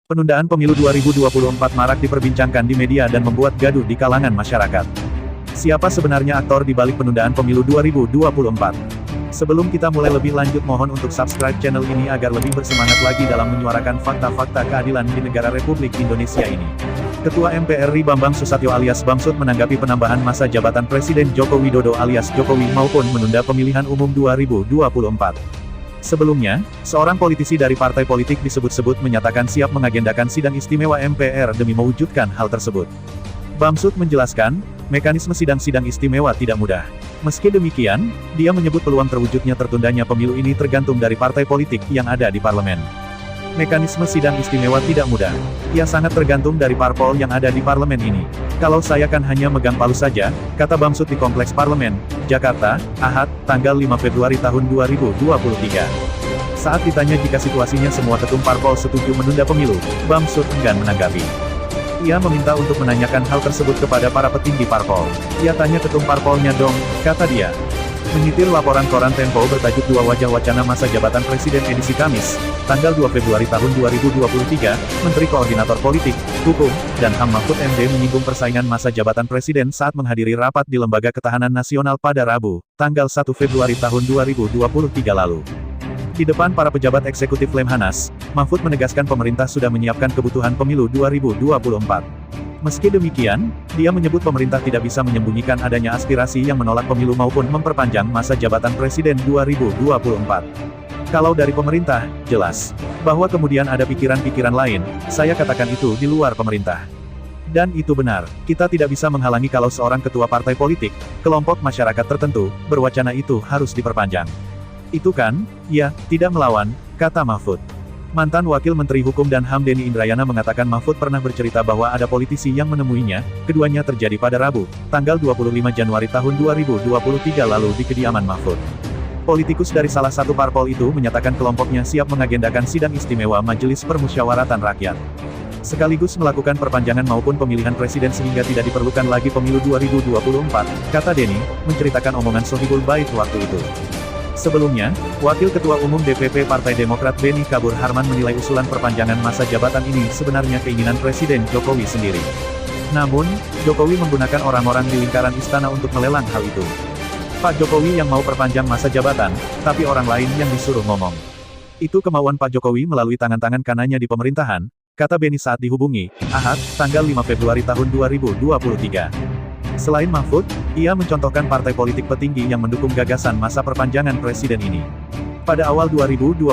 Penundaan pemilu 2024 marak diperbincangkan di media dan membuat gaduh di kalangan masyarakat. Siapa sebenarnya aktor di balik penundaan pemilu 2024? Sebelum kita mulai lebih lanjut, mohon untuk subscribe channel ini agar lebih bersemangat lagi dalam menyuarakan fakta-fakta keadilan di negara Republik Indonesia ini. Ketua MPR RI Bambang Susatyo alias Bamsud menanggapi penambahan masa jabatan Presiden Joko Widodo alias Jokowi maupun menunda pemilihan umum 2024. Sebelumnya, seorang politisi dari partai politik disebut-sebut menyatakan siap mengagendakan sidang istimewa MPR demi mewujudkan hal tersebut. Bamsud menjelaskan, mekanisme sidang-sidang istimewa tidak mudah. Meski demikian, dia menyebut peluang terwujudnya tertundanya pemilu ini tergantung dari partai politik yang ada di parlemen. Mekanisme sidang istimewa tidak mudah. Ia sangat tergantung dari parpol yang ada di parlemen ini. Kalau saya kan hanya megang palu saja, kata Bamsud di Kompleks Parlemen, Jakarta, Ahad, tanggal 5 Februari tahun 2023. Saat ditanya jika situasinya semua ketum parpol setuju menunda pemilu, Bamsud enggan menanggapi. Ia meminta untuk menanyakan hal tersebut kepada para petinggi parpol. Ia tanya ketum parpolnya dong, kata dia. Menyitir laporan koran Tempo bertajuk Dua Wajah Wacana Masa Jabatan Presiden edisi Kamis, tanggal 2 Februari tahun 2023, Menteri Koordinator Politik, Hukum, dan HAM Mahfud MD menyinggung persaingan masa jabatan Presiden saat menghadiri rapat di Lembaga Ketahanan Nasional pada Rabu, tanggal 1 Februari tahun 2023 lalu. Di depan para pejabat eksekutif Lemhanas, Mahfud menegaskan pemerintah sudah menyiapkan kebutuhan pemilu 2024. Meski demikian, dia menyebut pemerintah tidak bisa menyembunyikan adanya aspirasi yang menolak pemilu maupun memperpanjang masa jabatan Presiden 2024. Kalau dari pemerintah, jelas bahwa kemudian ada pikiran-pikiran lain, saya katakan itu di luar pemerintah. Dan itu benar, kita tidak bisa menghalangi kalau seorang ketua partai politik, kelompok masyarakat tertentu, berwacana itu harus diperpanjang. Itu kan, ya, tidak melawan, kata Mahfud. Mantan Wakil Menteri Hukum dan HAM Denny Indrayana mengatakan Mahfud pernah bercerita bahwa ada politisi yang menemuinya, keduanya terjadi pada Rabu, tanggal 25 Januari tahun 2023 lalu di kediaman Mahfud. Politikus dari salah satu parpol itu menyatakan kelompoknya siap mengagendakan sidang istimewa Majelis Permusyawaratan Rakyat. Sekaligus melakukan perpanjangan maupun pemilihan presiden sehingga tidak diperlukan lagi pemilu 2024, kata Denny, menceritakan omongan Sohibul Bait waktu itu. Sebelumnya, Wakil Ketua Umum DPP Partai Demokrat Beni Kabur Harman menilai usulan perpanjangan masa jabatan ini sebenarnya keinginan Presiden Jokowi sendiri. Namun, Jokowi menggunakan orang-orang di lingkaran istana untuk melelang hal itu. Pak Jokowi yang mau perpanjang masa jabatan, tapi orang lain yang disuruh ngomong. Itu kemauan Pak Jokowi melalui tangan-tangan kanannya di pemerintahan, kata Beni saat dihubungi, Ahad, tanggal 5 Februari tahun 2023. Selain Mahfud, ia mencontohkan partai politik petinggi yang mendukung gagasan masa perpanjangan presiden ini. Pada awal 2022,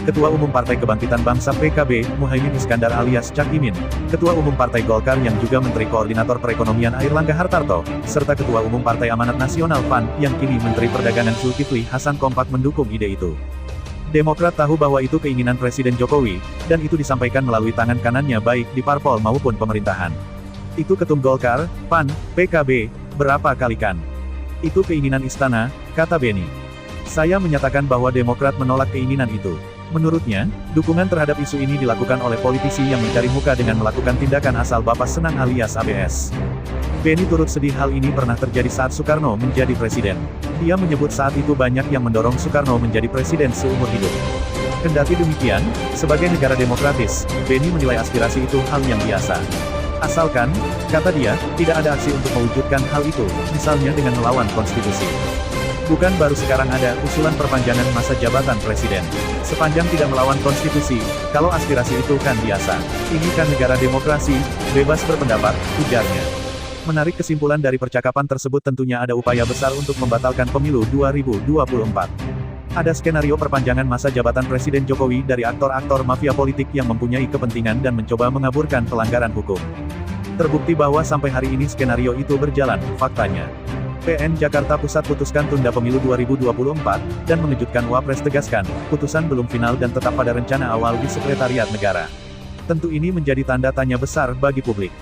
Ketua Umum Partai Kebangkitan Bangsa PKB, Muhaimin Iskandar alias Cak Imin, Ketua Umum Partai Golkar yang juga Menteri Koordinator Perekonomian Airlangga Hartarto, serta Ketua Umum Partai Amanat Nasional PAN, yang kini Menteri Perdagangan Zulkifli Hasan kompak mendukung ide itu. Demokrat tahu bahwa itu keinginan Presiden Jokowi, dan itu disampaikan melalui tangan kanannya baik di parpol maupun pemerintahan. Itu ketum Golkar, PAN, PKB, berapa kali kan? Itu keinginan istana, kata Beni. Saya menyatakan bahwa Demokrat menolak keinginan itu. Menurutnya, dukungan terhadap isu ini dilakukan oleh politisi yang mencari muka dengan melakukan tindakan asal Bapak Senang alias ABS. Beni turut sedih hal ini pernah terjadi saat Soekarno menjadi presiden. Dia menyebut saat itu banyak yang mendorong Soekarno menjadi presiden seumur hidup. Kendati demikian, sebagai negara demokratis, Beni menilai aspirasi itu hal yang biasa. Asalkan, kata dia, tidak ada aksi untuk mewujudkan hal itu, misalnya dengan melawan konstitusi. Bukan baru sekarang ada usulan perpanjangan masa jabatan presiden. Sepanjang tidak melawan konstitusi, kalau aspirasi itu kan biasa. Ini kan negara demokrasi, bebas berpendapat, ujarnya. Menarik kesimpulan dari percakapan tersebut tentunya ada upaya besar untuk membatalkan pemilu 2024. Ada skenario perpanjangan masa jabatan Presiden Jokowi dari aktor-aktor mafia politik yang mempunyai kepentingan dan mencoba mengaburkan pelanggaran hukum. Terbukti bahwa sampai hari ini skenario itu berjalan, faktanya. PN Jakarta Pusat putuskan tunda pemilu 2024, dan mengejutkan Wapres tegaskan, putusan belum final dan tetap pada rencana awal di Sekretariat Negara. Tentu ini menjadi tanda tanya besar bagi publik.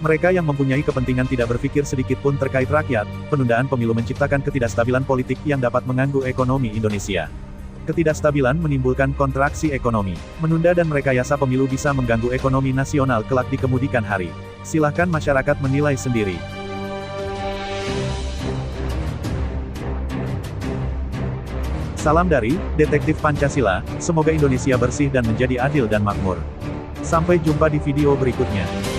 Mereka yang mempunyai kepentingan tidak berpikir sedikit pun terkait rakyat, penundaan pemilu menciptakan ketidakstabilan politik yang dapat mengganggu ekonomi Indonesia. Ketidakstabilan menimbulkan kontraksi ekonomi. Menunda dan merekayasa pemilu bisa mengganggu ekonomi nasional kelak di kemudian hari. Silahkan masyarakat menilai sendiri. Salam dari Detektif Pancasila, semoga Indonesia bersih dan menjadi adil dan makmur. Sampai jumpa di video berikutnya.